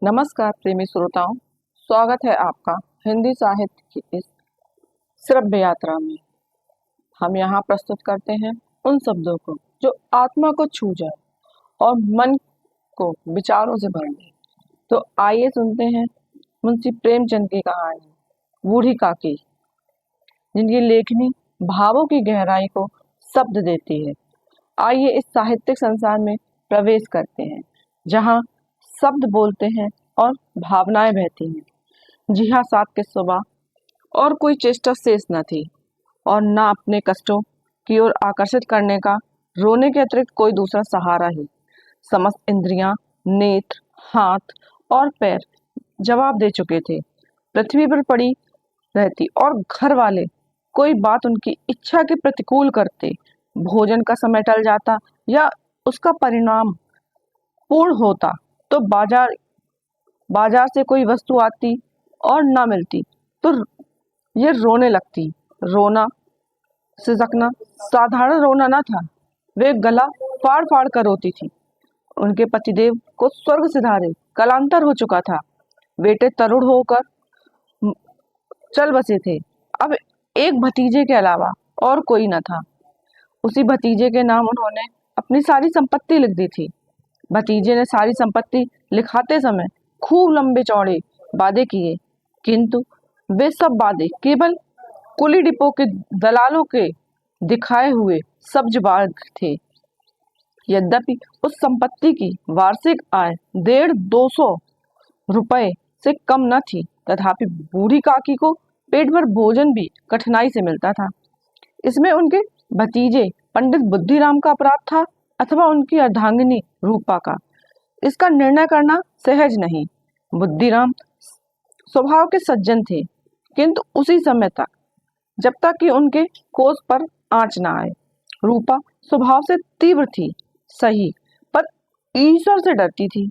नमस्कार प्रेमी श्रोताओं, स्वागत है आपका हिंदी साहित्य की इस श्रव्य यात्रा में। हम यहाँ प्रस्तुत करते हैं उन शब्दों को जो आत्मा को छू जाए और मन को विचारों से भर दे। तो आइए सुनते हैं मुंशी प्रेमचंद की कहानी बूढ़ी काकी, जिनकी लेखनी भावों की गहराई को शब्द देती है। आइए इस साहित्यिक संसार में प्रवेश करते हैं, जहाँ शब्द बोलते हैं और भावनाएं बहती हैं। जी हाँ, साथ के सुबह और कोई चेष्टा शेष न थी और न अपने कष्टों की ओर आकर्षित करने का रोने के अतिरिक्त कोई दूसरा सहारा ही। समस्त इंद्रियां, नेत्र, हाथ और पैर जवाब दे चुके थे। पृथ्वी पर पड़ी रहती और घर वाले कोई बात उनकी इच्छा के प्रतिकूल करते, भोजन का समय टल जाता या उसका परिणाम पूर्ण होता तो बाजार से कोई वस्तु आती और ना मिलती तो ये रोने लगती। रोना सिसकना साधारण रोना न था, वे गला फाड़ फाड़ कर रोती थी। उनके पतिदेव को स्वर्ग सिधारे कालांतर हो चुका था। बेटे तरुण होकर चल बसे थे। अब एक भतीजे के अलावा और कोई न था। उसी भतीजे के नाम उन्होंने अपनी सारी संपत्ति लिख दी थी। भतीजे ने सारी संपत्ति लिखाते समय खूब लंबे चौड़े वादे किए, किंतु वे सब वादे केवल कुली डिपो के दलालों के दिखाए हुए सब्ज बाग थे। यद्यपि उस संपत्ति की वार्षिक आय 150-200 रुपए से कम न थी, तथापि बूढ़ी काकी को पेट भर भोजन भी कठिनाई से मिलता था। इसमें उनके भतीजे पंडित बुद्धिराम का अपराध था अथवा उनकी अर्धांगिनी रूपा का, इसका निर्णय करना सहज नहीं। बुद्धिराम स्वभाव के सज्जन थे, किंतु उसी समय तक जब तक कि उनके कोष पर आंच न आए। रूपा स्वभाव से तीव्र थी, सही, पर ईश्वर से डरती थी।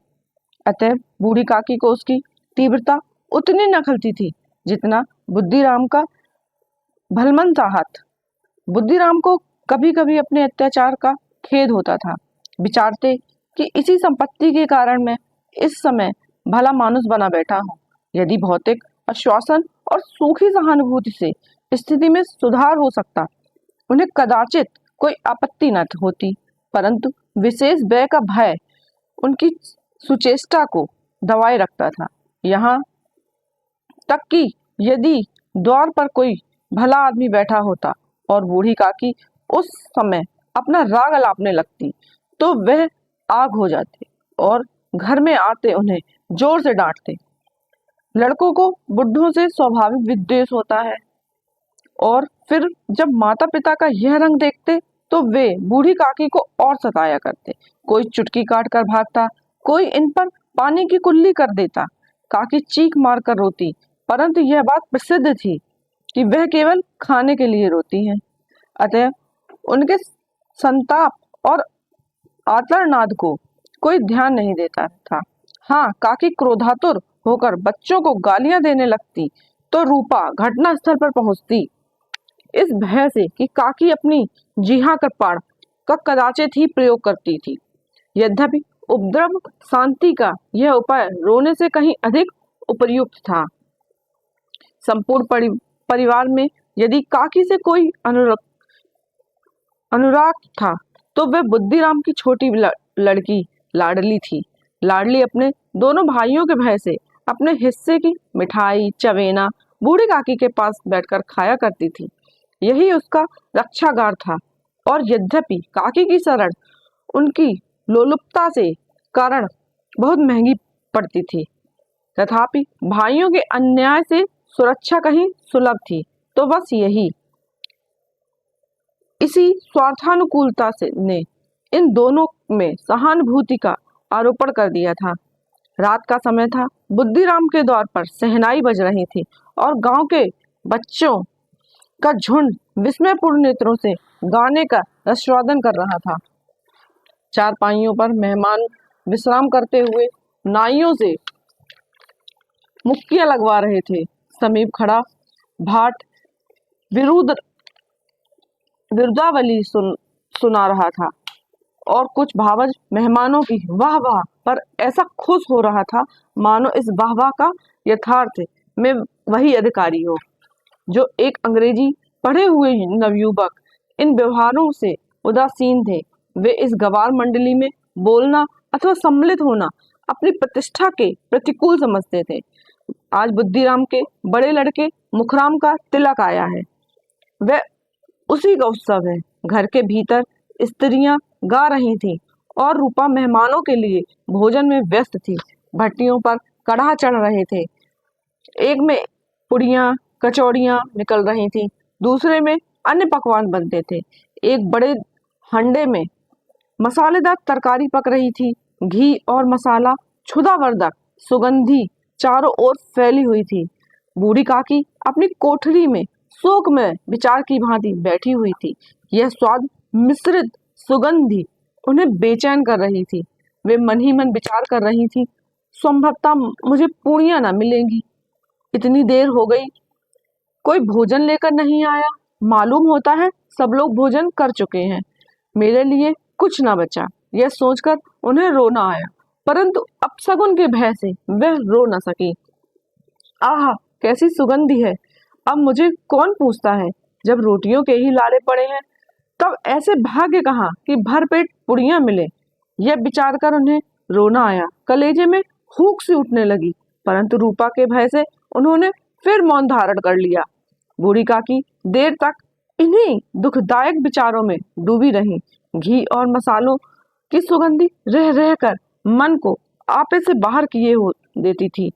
अतः बूढ़ी काकी को उसकी तीव्रता उतनी न खलती थी जितना बुद्धिराम का भलमन हाथ। बुद्धिराम को कभी कभी अपने अत्याचार का खेद होता था। विचारते कि इसी संपत्ति के कारण मैं इस समय भला मानुस बना बैठा हूँ। यदि भौतिक आश्वासन और सूखी सहानुभूति से स्थिति में सुधार हो सकता, उन्हें कदाचित कोई आपत्ति न होती, परंतु विशेष व्यय का भय उनकी सुचेष्टा को दबाए रखता था। यहाँ तक कि यदि द्वार पर कोई भला आदमी बैठा होता और बूढ़ी काकी उस समय अपना राग अलापने लगती तो वह आग हो जाते और घर में आते उन्हें जोर से डांटते। लड़कों को बुढ़ों से स्वाभाविक विद्वेष होता है और फिर जब माता पिता का यह रंग देखते तो वे बूढ़ी काकी को और सताया करते। कोई चुटकी काट कर भागता, कोई इन पर पानी की कुल्ली कर देता। काकी चीख मार कर रोती, परंतु यह बात प्रसिद्ध थी कि वह केवल खाने के लिए रोती हैं। अतः उनके संताप और आर्तनाद को कोई ध्यान नहीं देता था। हाँ, काकी क्रोधातुर होकर बच्चों को गालियां देने लगती तो रूपा घटना स्थल पर पहुंचती, इस भय से कि काकी अपनी जिहा कृपाण का कदाचित ही प्रयोग करती थी। यद्यपि उपद्रव शांति का यह उपाय रोने से कहीं अधिक उपयुक्त था। संपूर्ण परिवार में यदि काकी से कोई अनुराग था तो वह बुद्धिराम की छोटी लड़की लाडली थी। लाडली अपने दोनों भाइयों के भय से अपने हिस्से की मिठाई चवेना बूढ़ी काकी के पास बैठकर खाया करती थी। यही उसका रक्षागार था। और यद्यपि काकी की शरण उनकी लोलुपता से कारण बहुत महंगी पड़ती थी, तथापि भाइयों के अन्याय से सुरक्षा कहीं सुलभ थी। तो बस इसी स्वार्थानुकूलता से ने इन दोनों में सहानुभूति का आरोपण कर दिया था। रात का समय था। बुद्धिराम के द्वार पर शहनाई बज रही थी और गांव के बच्चों का झुंड विस्मयपूर्ण नेत्रों से गाने का रसवादन कर रहा था। चारपाइयों पर मेहमान विश्राम करते हुए नाइयों से मुक्कियां लगवा रहे थे। समीप खड़ा भाट विरुदावली सुना रहा था और कुछ भावज मेहमानों की वाह वाह पर ऐसा खुश हो रहा था मानो इस वाहवाह का यथार्थ में वही अधिकारी हो। जो एक अंग्रेजी पढ़े हुए नवयुवक इन व्यवहारों से उदासीन थे, वे इस गवार मंडली में बोलना अथवा सम्मिलित होना अपनी प्रतिष्ठा के प्रतिकूल समझते थे। आज बुद्धिराम के बड़े लड़के मुखराम का तिलक आया है, वह उसी का उत्सव है। घर के भीतर स्त्रियां गा रही थीं और रूपा मेहमानों के लिए भोजन में व्यस्त थी। भट्टियों पर कढ़ा चढ़ रहे थे, एक में पुड़ियां कचौड़ियां निकल रही थीं, दूसरे में अन्य पकवान बनते थे। एक बड़े हंडे में मसालेदार तरकारी पक रही थी। घी और मसाला क्षुधावर्धक सुगंधी चारों ओर फैली हुई थी। बूढ़ी काकी अपनी कोठरी में शोक में विचार की भांति बैठी हुई थी। यह स्वाद मिश्रित सुगंधी उन्हें बेचैन कर रही थी। वे मन ही मन विचार कर रही थी, संभवतः मुझे पूड़ियां न मिलेंगी। इतनी देर हो गई, कोई भोजन लेकर नहीं आया। मालूम होता है सब लोग भोजन कर चुके हैं, मेरे लिए कुछ ना बचा। यह सोचकर उन्हें रोना आया, परंतु अपशगुन के भय से वह रो न सकी। आहा, कैसी सुगंधी है! अब मुझे कौन पूछता है, जब रोटियों के ही लाले पड़े हैं तब ऐसे भाग्य कहाँ कि भरपेट पुड़ियां मिले। यह विचार कर उन्हें रोना आया, कलेजे में हूक सी उठने लगी, परंतु रूपा के भय से उन्होंने फिर मौन धारण कर लिया। बूढ़ी काकी देर तक इन्हीं दुखदायक विचारों में डूबी रही। घी और मसालों की सुगंधी रह रहकर मन को आपे से बाहर किए हो देती थी।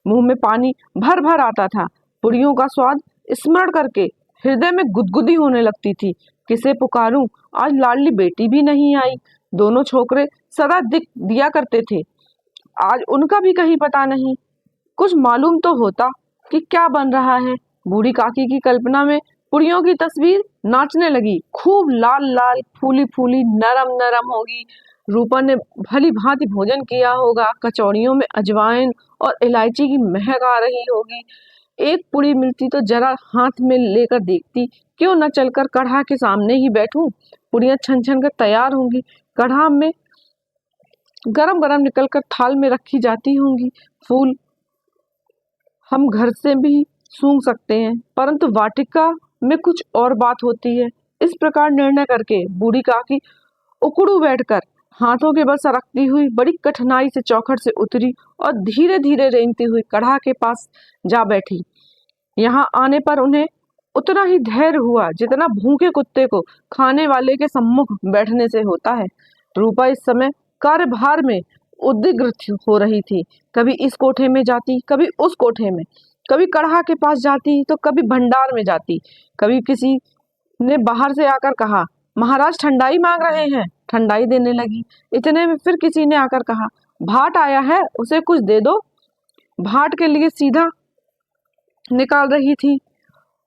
मुंह में पानी भर भर आता था। पुड़ियों का स्वाद स्मरण करके हृदय में गुदगुदी होने लगती थी। किसे पुकारूं, आज लाडली बेटी भी नहीं आई। दोनों छोकरे सदा दिख दिया करते थे, आज उनका भी कहीं पता नहीं। कुछ मालूम तो होता कि क्या बन रहा है। बूढ़ी काकी की कल्पना में पुड़ियों की तस्वीर नाचने लगी। खूब लाल लाल फूली फूली नरम नरम होगी। रूपा ने भली भांति भोजन किया होगा। कचौड़ियों में अजवाइन और इलायची की महक आ रही होगी। एक पुड़ी मिलती तो जरा हाथ में लेकर देखती, क्यों न चलकर कढ़ा के सामने ही बैठूं। पुड़ियां छन छन कर तैयार होंगी, कढ़ा में गरम गरम निकलकर थाल में रखी जाती होंगी। फूल हम घर से भी सूंघ सकते हैं, परंतु वाटिका में कुछ और बात होती है। इस प्रकार निर्णय करके बूढ़ी काकी उकड़ू बैठकर हाथों के बल सरकती हुई बड़ी कठिनाई से चौखट से उतरी और धीरे धीरे रेंगती हुई कढ़ा के पास जा बैठी। यहाँ आने पर उन्हें उतना ही धैर्य हुआ जितना भूखे कुत्ते को खाने वाले के सम्मुख बैठने से होता है। रूपा इस समय कार्यभार में उद्विग्न हो रही थी। कभी इस कोठे में जाती, कभी उस कोठे में, कभी कढ़ा के पास जाती तो कभी भंडार में जाती। कभी किसी ने बाहर से आकर कहा, महाराज ठंडाई मांग रहे हैं, ठंडाई देने लगी। इतने में फिर किसी ने आकर कहा, भाट आया है, उसे कुछ दे दो। भाट के लिए सीधा निकाल रही थी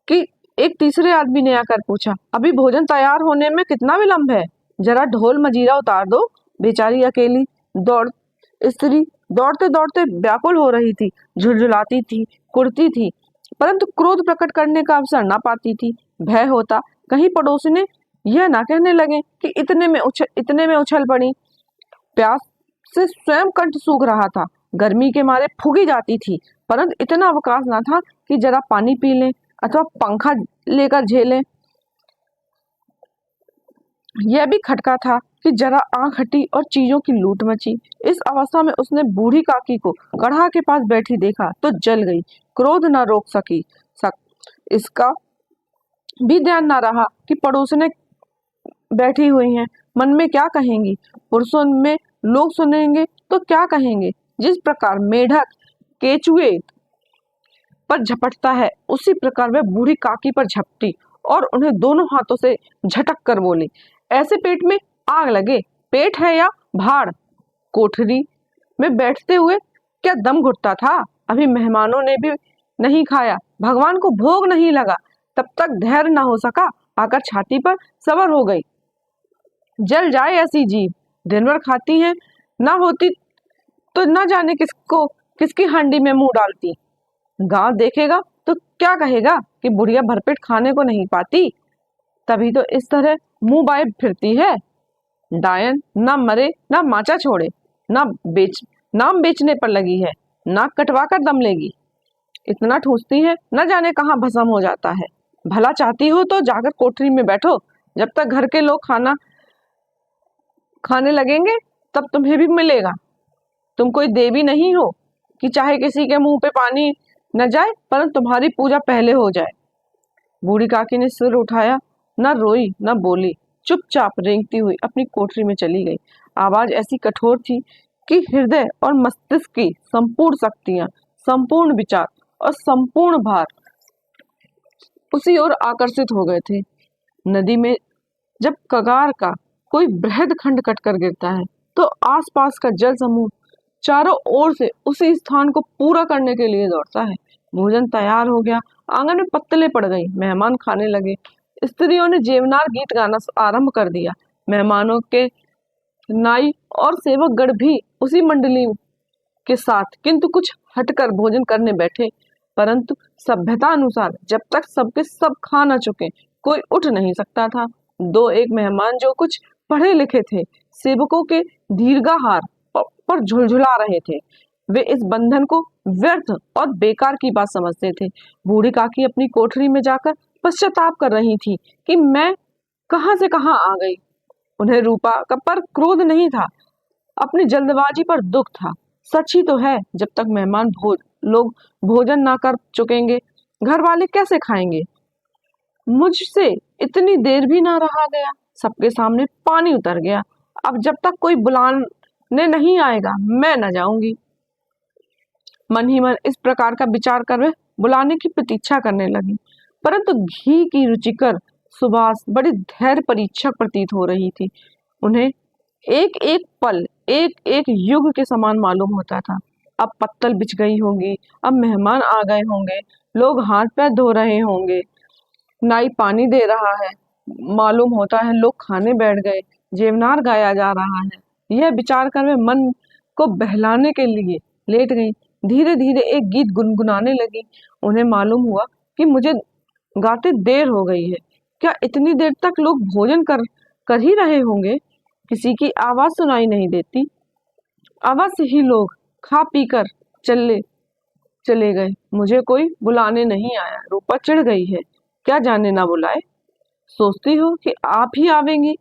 कि एक तीसरे आदमी ने आकर पूछा, अभी भोजन तैयार होने में कितना विलंब है, जरा ढोल मजीरा उतार दो। बेचारी अकेली स्त्री दौड़ते दौड़ते व्याकुल हो रही थी, झुलझुलाती थी, कुड़ती थी, परंतु क्रोध प्रकट करने का अवसर न पाती थी। भय होता कहीं पड़ोसी ने यह ना कहने लगे कि इतने में उछल पड़ी। प्यास से स्वयं कंठ सूख रहा था, गर्मी के मारे फूकी जाती थी, परंतु इतना अवकाश ना था कि जरा पानी पी लें अथवा पंखा लेकर झेलें। यह भी खटका था कि जरा आंख हटी और चीजों की लूट मची। इस अवस्था में उसने बूढ़ी काकी को कढ़ा के पास बैठी देखा तो जल गई। क्रोध न रोक सकी। इसका भी ध्यान न रहा कि पड़ोसने बैठी हुई हैं, मन में क्या कहेंगी, पुरुषों में लोग सुनेंगे तो क्या कहेंगे। जिस प्रकार मेढक केचुए पर झपटता है, उसी प्रकार वह बूढ़ी काकी पर झपटी और उन्हें दोनों हाथों से झटक कर बोली, ऐसे पेट में आग लगे, पेट है या भाड़। कोठरी में बैठते हुए क्या दम घुटता था, अभी मेहमानों ने भी नहीं खाया, भगवान को भोग नहीं लगा, तब तक धैर्य न हो सका, आकर छाती पर सवार हो गई। जल जाए ऐसी जीभ, दिन भर खाती है, ना होती तो न जाने किसकी हांडी में मुंह डालती। गांव देखेगा तो क्या कहेगा कि बुढ़िया भरपेट खाने को नहीं पाती, तभी तो इस तरह मुंह बाए फिरती है। डायन न मरे न माचा छोड़े। ना नाम बेचने पर लगी है, नाक कटवा कर दम लेगी। इतना ठूसती है, न जाने कहाँ भस्म हो जाता है। भला चाहती हो तो जाकर कोठरी में बैठो, जब तक घर के लोग खाना खाने लगेंगे तब तुम्हें भी मिलेगा। तुम कोई देवी नहीं हो कि चाहे किसी के मुंह पे पानी न जाए परंतु तुम्हारी पूजा पहले हो जाए। बूढ़ी काकी ने सिर उठाया, न रोई न बोली, चुपचाप रेंगती हुई अपनी कोठरी में चली गई। आवाज ऐसी कठोर थी कि हृदय और मस्तिष्क की संपूर्ण शक्तियां, संपूर्ण विचार और संपूर्ण भार उसी ओर आकर्षित हो गए थे। नदी में जब कगार का कोई बृहद खंड कटकर गिरता है तो आसपास का जल समूह चारों ओर से उसी स्थान को पूरा करने के लिए दौड़ता है। भोजन तैयार हो गया, आंगन में पत्तलें पड़ गई, मेहमान खाने लगे। स्त्रियों ने जेवनार गीत गाना आरंभ कर दिया। मेहमानों के नाई और सेवकगण भी उसी मंडली के साथ किंतु कुछ हटकर भोजन करने बैठे, परंतु सभ्यता अनुसार जब तक सबके सब खा न चुके कोई उठ नहीं सकता था। दो एक मेहमान जो कुछ पढ़े लिखे थे, सेवकों के दीर्घाहार पर झुलझुला रहे थे। वे इस बंधन को व्यर्थ और बेकार की बात समझते थे। बूढ़ी काकी अपनी कोठरी में जाकर पश्चाताप कर रही थी कि मैं कहां से कहां आ गई। उन्हें रूपा का पर क्रोध नहीं था, अपनी जल्दबाजी पर दुख था। सच ही तो है, जब तक मेहमान लोग भोजन ना कर चुकेंगे घर वाले कैसे खाएंगे। मुझसे इतनी देर भी ना रहा गया, सबके सामने पानी उतर गया। अब जब तक कोई बुलाने नहीं आएगा मैं न जाऊंगी। मन ही मन इस प्रकार का विचार कर वे बुलाने की प्रतीक्षा करने लगी, परंतु घी की रुचिकर सुवास बड़ी धैर्य परीक्षक प्रतीत हो रही थी। उन्हें एक एक पल एक एक युग के समान मालूम होता था। अब पत्तल बिछ गई होंगी, अब मेहमान आ गए होंगे, लोग हाथ पैर धो रहे होंगे, नाई पानी दे रहा है, मालूम होता है लोग खाने बैठ गए, जेवनार गाया जा रहा है। यह विचार कर वे मन को बहलाने के लिए लेट गई। धीरे धीरे एक गीत गुनगुनाने लगी। उन्हें मालूम हुआ कि मुझे गाते देर हो गई है। क्या इतनी देर तक लोग भोजन कर ही रहे होंगे? किसी की आवाज सुनाई नहीं देती। अवश्य ही लोग खा पी कर चले गए, मुझे कोई बुलाने नहीं आया। रूपा चिढ़ गई है, क्या जाने ना बुलाए। सोचती हो कि आप ही आवेंगी,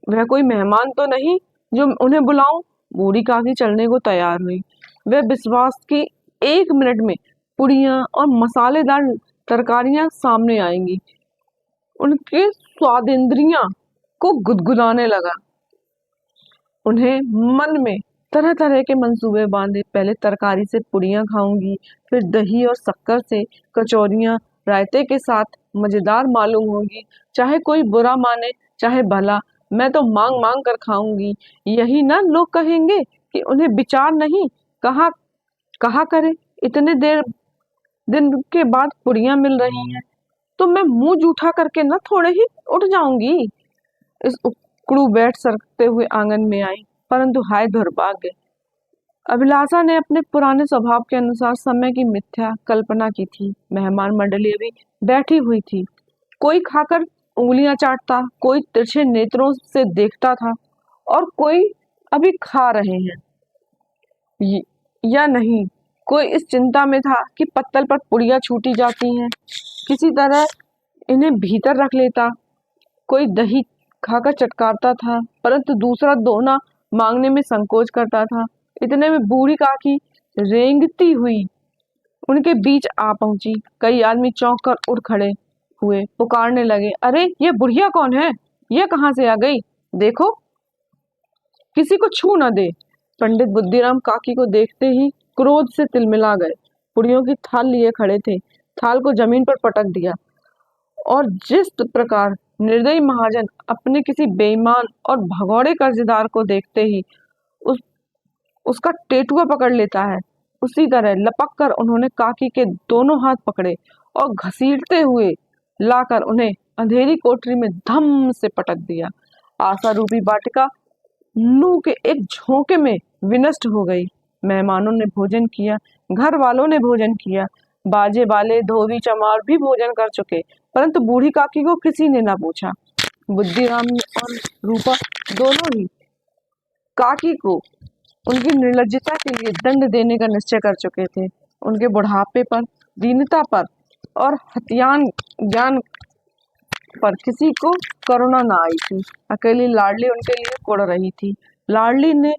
वह कोई मेहमान तो नहीं जो उन्हें बुलाऊं। बूढ़ी काकी चलने को तैयार हुई। वह विश्वास की 1 मिनट में पुड़ियां और मसालेदार तरकारियां सामने आएंगी। उनके स्वादेंद्रियां को गुदगुदाने लगा। उन्हें मन में तरह तरह के मंसूबे बांधे। पहले तरकारी से पुड़ियां खाऊंगी, फिर दही और शक्कर से कचौरियां रायते के साथ मजेदार मालूम होगी। चाहे कोई बुरा माने चाहे भला, मैं तो मांग मांग कर खाऊंगी। यही ना लोग कहेंगे कि उन्हें विचार नहीं। कहा करे, इतने दिन के बाद पुड़ियां मिल रही हैं तो मैं मुंह जूठा करके न थोड़े ही उठ जाऊंगी। इस उकड़ू बैठ सरकते हुए आंगन में आई, परंतु हाय दुर्भाग्य, अभिलाषा ने अपने पुराने स्वभाव के अनुसार समय की मिथ्या कल्पना की थी। मेहमान मंडली अभी बैठी हुई थी। कोई खाकर उंगलियां चाटता, कोई तिरछे नेत्रों से देखता था और कोई अभी खा रहे हैं या नहीं। कोई इस चिंता में था कि पत्तल पर पुड़ियां छूटी जाती हैं, किसी तरह इन्हें भीतर रख लेता। कोई दही खाकर चटकारता था, परंतु दूसरा दोना मांगने में संकोच करता था। इतने में बूढ़ी काकी रेंगती हुई उनके बीच आ पहुंची। कई आदमी चौंक कर उठ खड़े हुए, पुकारने लगे, अरे ये बुढ़िया कौन है? ये कहाँ से आ गई? देखो किसी को छू न दे। पंडित बुद्धिराम काकी को देखते ही क्रोध से तिलमिला गए। पुड़ियों की थाल लिए खड़े थे, थाल को जमीन पर पटक दिया और जिस प्रकार निर्दयी महाजन अपने किसी बेईमान और भगौड़े कर्जदार को देखते ही उसका टेटुआ पकड़ लेता है, उसी तरह लपक कर उन्होंने काकी के दोनों हाथ पकड़े और घसीटते हुए लाकर उन्हें अंधेरी कोठरी में धम से पटक दिया। आशा रूपी वाटिका लू के एक झोंके में विनष्ट हो गई। मेहमानों ने भोजन किया, घर वालों ने भोजन किया, बाजे वाले धोबी चमार भी भोजन कर चुके, परंतु बूढ़ी काकी को किसी ने ना पूछा। बुद्धिराम और रूपा दोनों ही काकी को उनकी निर्लज्जता के लिए दंड देने का निश्चय कर चुके थे। उनके बुढ़ापे पर, दीनता पर और हत्यान ज्ञान पर किसी को करुणा न आई थी। अकेली लाडली उनके लिए कुढ़ रही थी। लाडली ने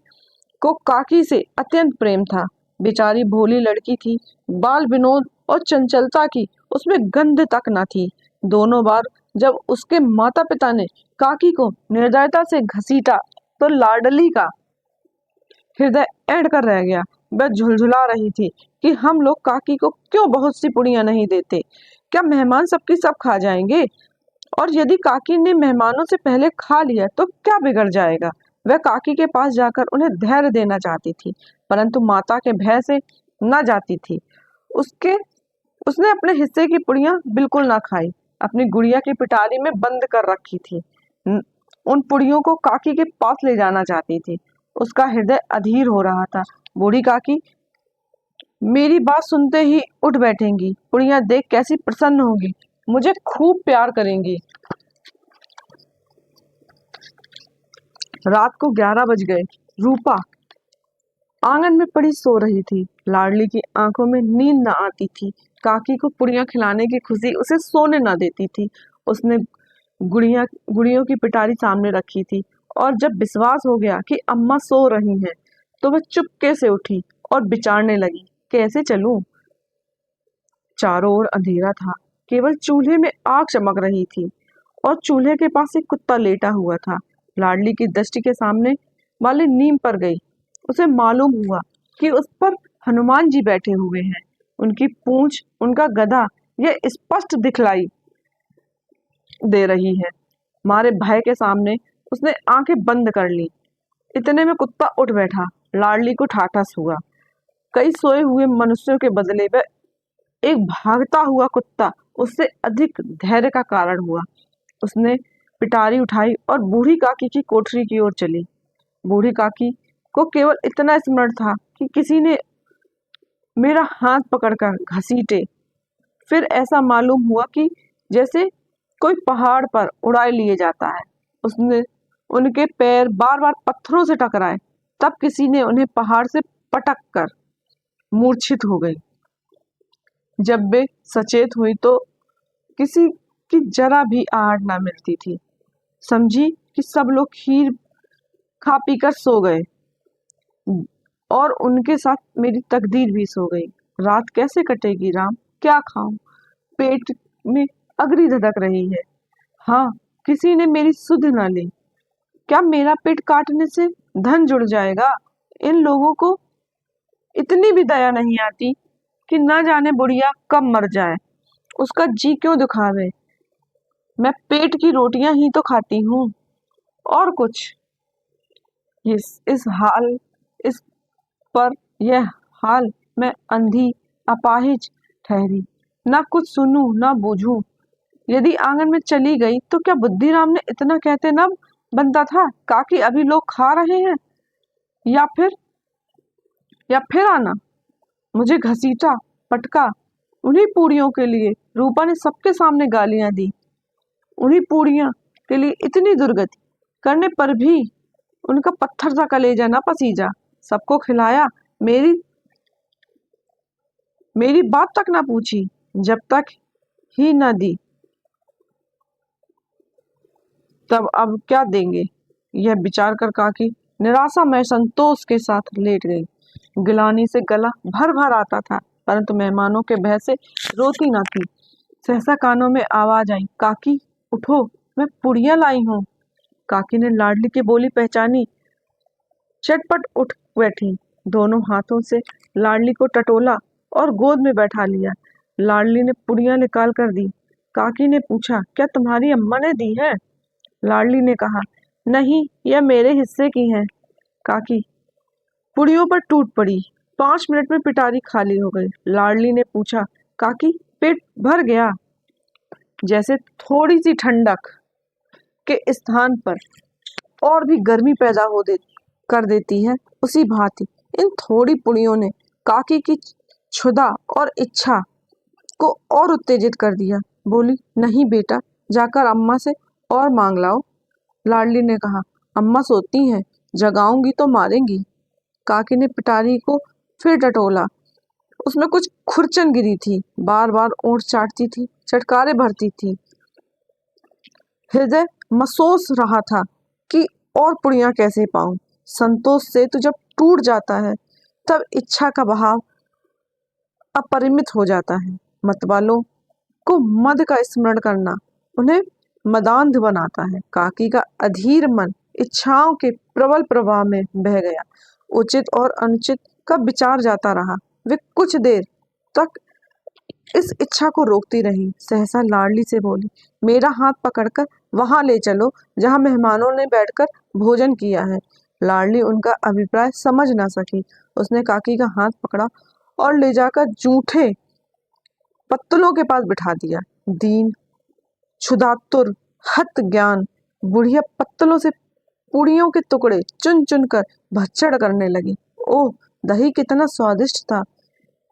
को काकी से अत्यंत प्रेम था। बेचारी भोली लड़की थी, बाल विनोद और चंचलता की उसमें गंध तक न थी। दोनों बार जब उसके माता पिता ने काकी को निर्दयता से घसीटा तो लाडली का हृदय ऐंठ कर रह गया। वह झुलझुला रही थी कि हम लोग काकी को क्यों बहुत सी पुड़ियां नहीं देते। क्या मेहमान सबकी सब खा जाएंगे? और यदि काकी ने मेहमानों से पहले खा लिया तो क्या बिगड़ जाएगा? वह काकी के पास जाकर उन्हें धैर्य देना चाहती थी, परंतु माता के भय से न जाती थी। उसके उसने अपने हिस्से की पुड़ियां बिल्कुल ना खाई, अपनी गुड़िया की पिटारी में बंद कर रखी थी। उन पुड़ियों को काकी के पास ले जाना चाहती थी। उसका हृदय अधीर हो रहा था। बूढ़ी काकी मेरी बात सुनते ही उठ बैठेंगी, पुड़ियां देख कैसी प्रसन्न होगी, मुझे खूब प्यार करेंगी। रात को 11 बज गए। रूपा आंगन में पड़ी सो रही थी। लाडली की आंखों में नींद न आती थी। काकी को पुड़ियां खिलाने की खुशी उसे सोने न देती थी। उसने गुड़ियों की पिटारी सामने रखी थी और जब विश्वास हो गया कि अम्मा सो रही हैं, तो वह चुपके से उठी और विचारने लगी, कैसे चलूं? चारों ओर अंधेरा था, केवल चूल्हे में आग चमक रही थी और चूल्हे के पास एक कुत्ता लेटा हुआ था। लाडली की दृष्टि के सामने वाली नीम पर गई। उसे मालूम हुआ कि उस पर हनुमान जी बैठे हुए हैं। उनकी पूंछ, उनका गदा यह स्पष्ट दिखलाई दे रही है। मारे भय के सामने उसने आंखें बंद कर ली। इतने में कुत्ता उठ बैठा। लाडली को ठाठस हुआ। कई सोए हुए मनुष्यों के बदले वह एक भागता हुआ कुत्ता उससे अधिक धैर्य का कारण हुआ। उसने पिटारी उठाई और बूढ़ी काकी की कोठरी की ओर चली। बूढ़ी काकी को केवल इतना स्मरण था कि किसी ने मेरा हाथ पकड़कर घसीटे। फिर ऐसा मालूम हुआ कि जैसे कोई पहाड़ पर उड़ाए लिए जाता है। उसने उनके पैर बार बार पत्थरों से टकराए। तब किसी ने उन्हें पहाड़ से पटक कर मूर्छित हो गई। जब वे सचेत हुई तो किसी की जरा भी आहट ना मिलती थी। समझी कि सब लोग खीर खा पीकर सो गए और उनके साथ मेरी तकदीर भी सो गई। रात कैसे कटेगी राम? क्या खाऊं? पेट में अगरी धधक रही है। हाँ, किसी ने मेरी सुध न ली। क्या मेरा पेट काटने से धन जुड़ जाएगा? इन लोगों को इतनी भी दया नहीं आती कि न जाने बुढ़िया कब मर जाए, उसका जी क्यों दुखावे। मैं पेट की रोटियां ही तो खाती हूँ और कुछ। इस पर यह हाल मैं अंधी अपाहिज ठहरी, ना कुछ सुनूं ना बूझूं। यदि आंगन में चली गई तो क्या बुद्धिराम ने इतना कहते न बनता था? काकी अभी लोग खा रहे हैं, या फिर आना। मुझे घसीटा, पटका, उन्हीं पूड़ियों के लिए रूपा ने सबके सामने गालियां दी। उन्हीं पूड़ियां के लिए इतनी दुर्गति करने पर भी उनका पत्थर सा कलेजा ना पसीजा। सबको खिलाया, मेरी मेरी बात तक ना पूछी। जब तक ही ना दी तब अब क्या देंगे? यह विचार कर काकी निराशा में संतोष के साथ लेट गई। गिलानी से गला भर भर आता था, परंतु मेहमानों के भय से रोती ना थी। सहसा कानों में आवाज आई, काकी उठो, मैं पुड़ियां लाई हूँ। काकी ने लाडली की बोली पहचानी, चटपट उठ बैठी। दोनों हाथों से लाडली को टटोला और गोद में बैठा लिया। लाडली ने पुड़ियां निकाल कर दी। काकी ने पूछा, क्या तुम्हारी अम्मा ने दी है? लाडली ने कहा, नहीं, यह मेरे हिस्से की हैं। काकी पुड़ियों पर टूट पड़ी। 5 मिनट में पिटारी खाली हो गई। लाडली ने पूछा, काकी पेट भर गया? जैसे थोड़ी सी ठंडक के स्थान पर और भी गर्मी पैदा कर देती है, उसी भांति इन थोड़ी पुड़ियों ने काकी की क्षुधा और इच्छा को और उत्तेजित कर दिया। बोली, नहीं बेटा, जाकर अम्मा से और मांग लाओ। लाडली ने कहा, अम्मा सोती हैं, जगाऊंगी तो मारेंगी। काकी ने पिटारी को फिर टटोला। उसमें कुछ खुरचन गिरी थी, बार बार ओंठ चाटती थी, चटकारे भरती थी। हृदय महसूस रहा था कि और पुड़ियां कैसे पाऊं। संतोष से तो जब टूट जाता है तब इच्छा का बहाव अपरिमित हो जाता है। मतवालों को मद का स्मरण करना उन्हें मदांध बनाता है। काकी का अधीर मन इच्छाओं के प्रबल प्रवाह में बह गया। उचित और अनुचित का विचार जाता रहा। वे कुछ देर तक इस इच्छा को रोकती रही। सहसा लाडली से बोली, मेरा हाथ पकड़कर वहां ले चलो जहां मेहमानों ने बैठकर भोजन किया है। लाडली उनका अभिप्राय समझ न सकी। उसने काकी का हाथ पकड़ा और ले जाकर जूठे पत्तलों के पास बिठा दिया। दीन, क्षुधातुर, हत ज्ञान बुढ़िया पत्तलों से पूड़ियों के टुकड़े चुन चुन कर भक्षण करने लगी। ओह, दही कितना स्वादिष्ट था,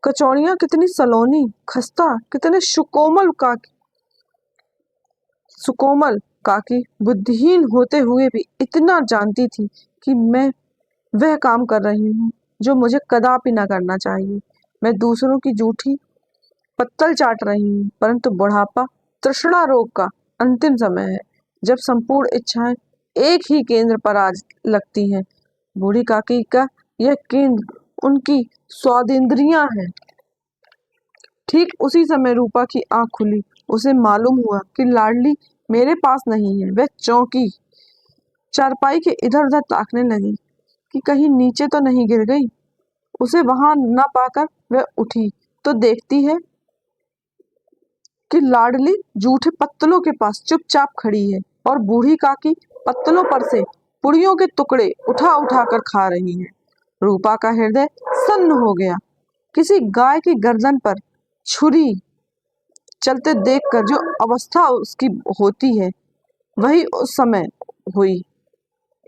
कचौड़ियां कितनी सलोनी, खस्ता कितने सुकोमल। काकी बुद्धिहीन होते हुए भी इतना जानती थी कि मैं वह काम कर रही हूँ जो मुझे कदापि न करना चाहिए। मैं दूसरों की जूठी पत्तल चाट रही हूँ, परंतु बुढ़ापा तृष्णा रोग का अंतिम समय है, जब संपूर्ण इच्छाएं एक ही केंद्र पर आज लगती हैं। बूढ़ी काकी का यह केंद्र उनकी स्वादेंद्रियां हैं। ठीक उसी समय रूपा की आंख खुली। उसे मालूम हुआ कि लाडली मेरे पास नहीं है। वह चौंकी, चारपाई के इधर उधर ताकने लगी कि कहीं नीचे तो नहीं गिर गई। उसे वहां न पाकर वह उठी तो देखती है कि लाडली जूठे पत्तलों के पास चुपचाप खड़ी है और बूढ़ी काकी पत्तलों पर से पुड़ियों के टुकड़े उठा उठा कर खा रही है। रूपा का हृदय सन्न हो गया। किसी गाय की गर्दन पर छुरी चलते देखकर जो अवस्था उसकी होती है, वही उस समय हुई।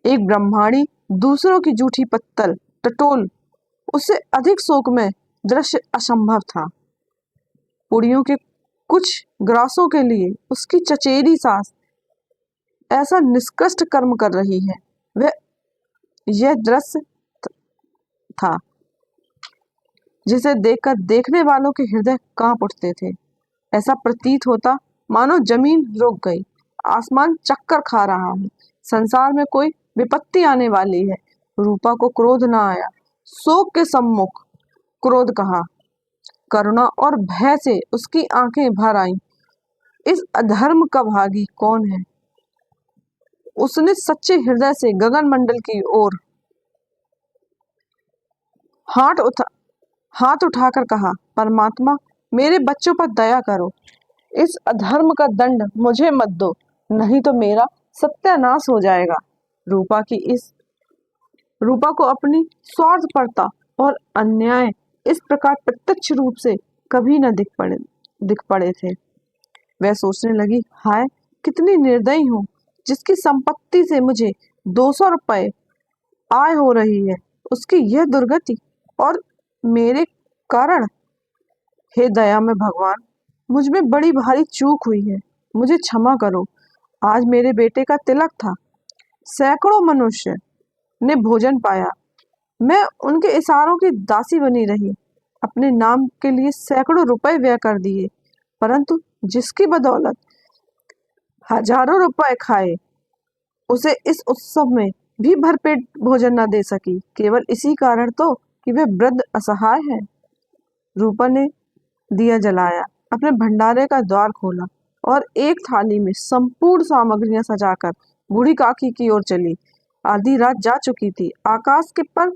एक ब्रह्माणी दूसरों की जूठी पत्तल टटोल, उससे अधिक शोकमय दृश्य असंभव था। पुड़ियों के कुछ ग्रासों के लिए उसकी चचेरी सास ऐसा निष्कृष्ट कर्म कर रही है। वह यह दृश्य था जिसे देखकर देखने वालों के हृदय कांप उठते थे। ऐसा प्रतीत होता मानो जमीन रुक गई, आसमान चक्कर खा रहा है, संसार में कोई विपत्ति आने वाली है। रूपा को क्रोध न आया, शोक के सम्मुख क्रोध कहा। करुणा और भय से उसकी आंखें भर आईं। इस अधर्म का भागी कौन है? उसने सच्चे हृदय से गगन मंडल की ओर हाथ उठाकर कहा, परमात्मा मेरे बच्चों पर दया करो। इस अधर्म का दंड मुझे मत दो, नहीं तो मेरा सत्यानाश हो जाएगा। रूपा को अपनी स्वार्थपरता और अन्याय इस प्रकार प्रत्यक्ष रूप से कभी न दिख पड़े थे। वह सोचने लगी, हाय कितनी निर्दयी हूँ, जिसकी संपत्ति से मुझे 200 रुपए आय हो रही है, उसकी यह दुर्गति और मेरे कारण। हे दया में भगवान, मुझ में बड़ी भारी चूक हुई है, मुझे क्षमा करो। आज मेरे बेटे का तिलक था, सैकड़ों मनुष्य ने भोजन पाया, मैं उनके इशारों की दासी बनी रही, अपने नाम के लिए सैकड़ों रुपए व्यय कर दिए, परंतु जिसकी बदौलत हजारों रुपए खाए, उसे इस उत्सव में भी भरपेट भोजन न दे सकी, केवल इसी कारण तो कि वह वृद्ध असहाय है। रूपा ने दिया जलाया, अपने भंडारे का द्वार खोला और एक थाली में संपूर्ण सामग्रियां सजाकर बूढ़ी काकी की ओर चली। आधी रात जा चुकी थी। आकाश के पर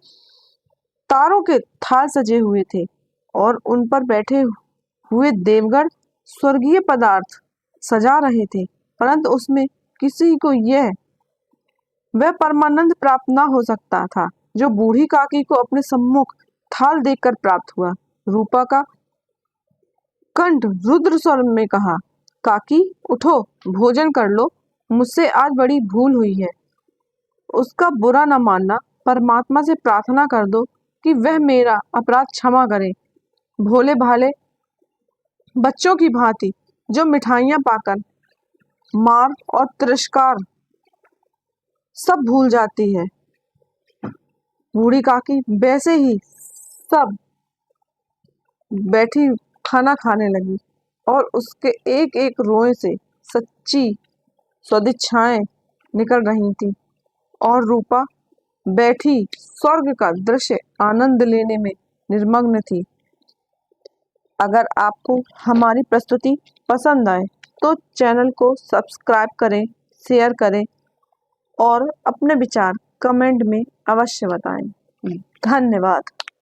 तारों के थाल सजे हुए थे और उन पर बैठे हुए देवगण स्वर्गीय पदार्थ सजा रहे थे, परंतु उसमें किसी को वह परमानंद प्राप्त न हो सकता था जो बूढ़ी काकी को अपने सम्मुख थाल देखकर प्राप्त हुआ। रूपा का कंठ रुद्र स्वर में कहा, काकी उठो, भोजन कर लो, मुझसे आज बड़ी भूल हुई है। उसका बुरा न मानना, परमात्मा से प्रार्थना कर दो कि वह मेरा अपराध क्षमा करे। भोले भाले बच्चों की भांति जो मिठाइयां पाकर मार और तिरस्कार सब भूल जाती है, बूढ़ी काकी वैसे ही सब बैठी खाना खाने लगी और उसके एक एक रोए से सच्ची सदिच्छाएं निकल रही थी और रूपा बैठी स्वर्ग का दृश्य आनंद लेने में निर्मग्न थी। अगर आपको हमारी प्रस्तुति पसंद आए तो चैनल को सब्सक्राइब करें, शेयर करें और अपने विचार कमेंट में अवश्य बताएं। धन्यवाद।